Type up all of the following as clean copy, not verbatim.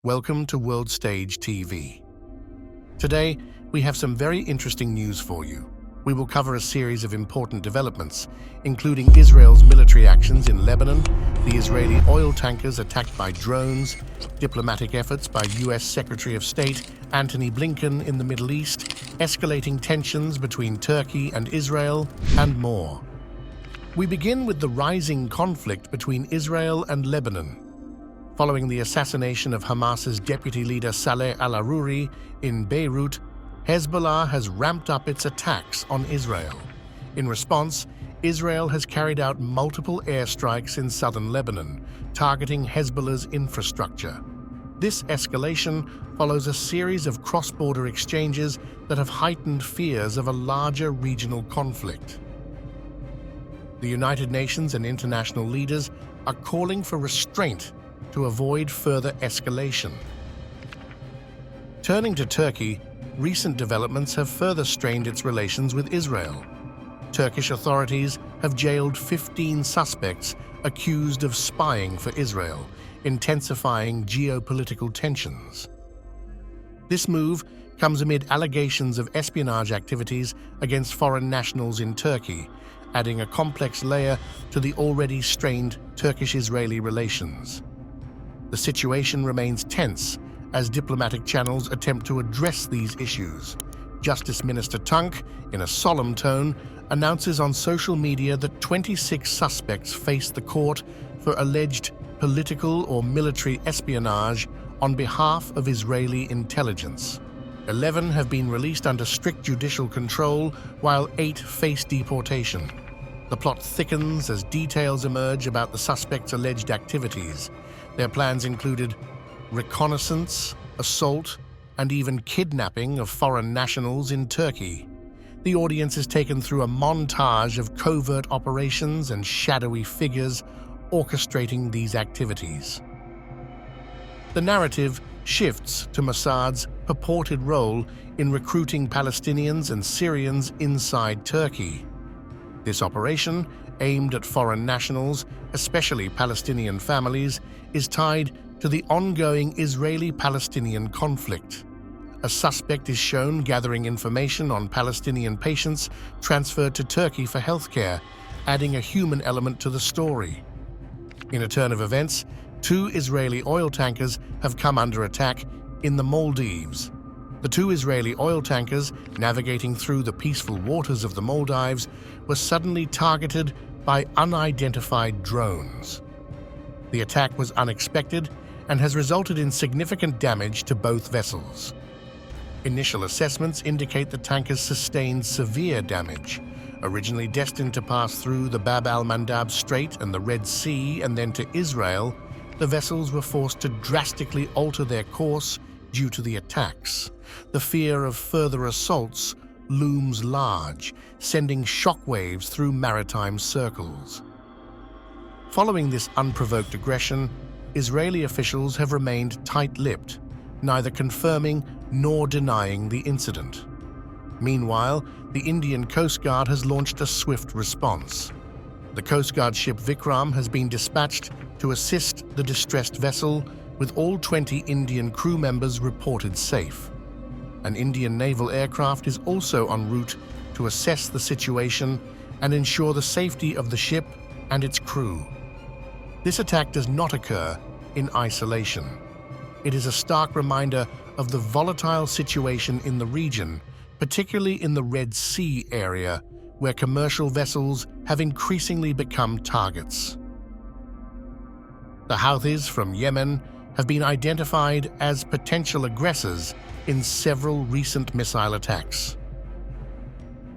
Welcome to WorldStage TV. Today, we have some very interesting news for you. We will cover a series of important developments, including Israel's military actions in Lebanon, the Israeli oil tankers attacked by drones, diplomatic efforts by US Secretary of State Antony Blinken in the Middle East, escalating tensions between Turkey and Israel, and more. We begin with the rising conflict between Israel and Lebanon. Following the assassination of Hamas's deputy leader Saleh al-Aruri in Beirut, Hezbollah has ramped up its attacks on Israel. In response, Israel has carried out multiple airstrikes in southern Lebanon, targeting Hezbollah's infrastructure. This escalation follows a series of cross-border exchanges that have heightened fears of a larger regional conflict. The United Nations and international leaders are calling for restraint to avoid further escalation. Turning to Turkey, recent developments have further strained its relations with Israel. Turkish authorities have jailed 15 suspects accused of spying for Israel, intensifying geopolitical tensions. This move comes amid allegations of espionage activities against foreign nationals in Turkey, adding a complex layer to the already strained Turkish-Israeli relations. The situation remains tense as diplomatic channels attempt to address these issues. Justice Minister Tunç, in a solemn tone, announces on social media that 26 suspects face the court for alleged political or military espionage on behalf of Israeli intelligence. 11 have been released under strict judicial control, while 8 face deportation. The plot thickens as details emerge about the suspects' alleged activities. Their plans included reconnaissance, assault, and even kidnapping of foreign nationals in Turkey. The audience is taken through a montage of covert operations and shadowy figures orchestrating these activities. The narrative shifts to Mossad's purported role in recruiting Palestinians and Syrians inside Turkey. This operation, aimed at foreign nationals, especially Palestinian families, is tied to the ongoing Israeli-Palestinian conflict. A suspect is shown gathering information on Palestinian patients transferred to Turkey for healthcare, adding a human element to the story. In a turn of events, 2 Israeli oil tankers have come under attack in the Maldives. The 2 Israeli oil tankers, navigating through the peaceful waters of the Maldives, were suddenly targeted by unidentified drones. The attack was unexpected and has resulted in significant damage to both vessels. Initial assessments indicate the tankers sustained severe damage. Originally destined to pass through the Bab al-Mandab Strait and the Red Sea and then to Israel, the vessels were forced to drastically alter their course due to the attacks. The fear of further assaults looms large, sending shockwaves through maritime circles. Following this unprovoked aggression, Israeli officials have remained tight-lipped, neither confirming nor denying the incident. Meanwhile, the Indian Coast Guard has launched a swift response. The Coast Guard ship Vikram has been dispatched to assist the distressed vessel, with all 20 Indian crew members reported safe. An Indian naval aircraft is also en route to assess the situation and ensure the safety of the ship and its crew. This attack does not occur in isolation. It is a stark reminder of the volatile situation in the region, particularly in the Red Sea area, where commercial vessels have increasingly become targets. The Houthis from Yemen have been identified as potential aggressors in several recent missile attacks.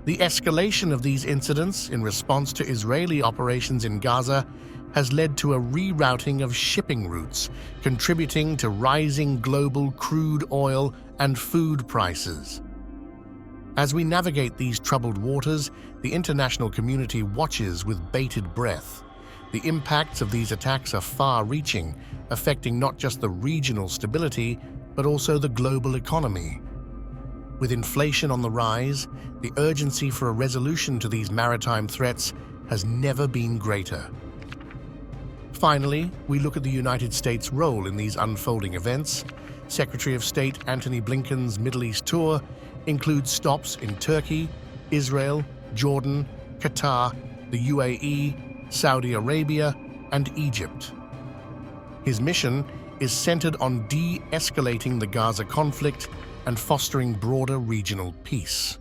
The escalation of these incidents in response to Israeli operations in Gaza has led to a rerouting of shipping routes, contributing to rising global crude oil and food prices. As we navigate these troubled waters, the international community watches with bated breath. The impacts of these attacks are far-reaching, affecting not just the regional stability, but also the global economy. With inflation on the rise, the urgency for a resolution to these maritime threats has never been greater. Finally, we look at the United States' role in these unfolding events. Secretary of State Antony Blinken's Middle East tour includes stops in Turkey, Israel, Jordan, Qatar, the UAE, Saudi Arabia, and Egypt. His mission is centered on de-escalating the Gaza conflict and fostering broader regional peace.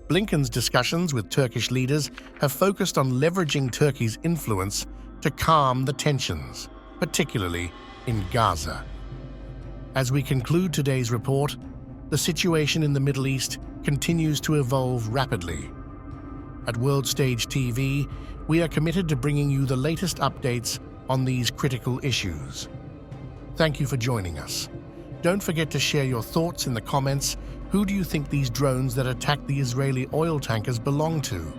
Blinken's discussions with Turkish leaders have focused on leveraging Turkey's influence to calm the tensions, particularly in Gaza. As we conclude today's report, the situation in the Middle East continues to evolve rapidly. At WorldStage TV, we are committed to bringing you the latest updates on these critical issues. Thank you for joining us. Don't forget to share your thoughts in the comments. Who do you think these drones that attacked the Israeli oil tankers belong to?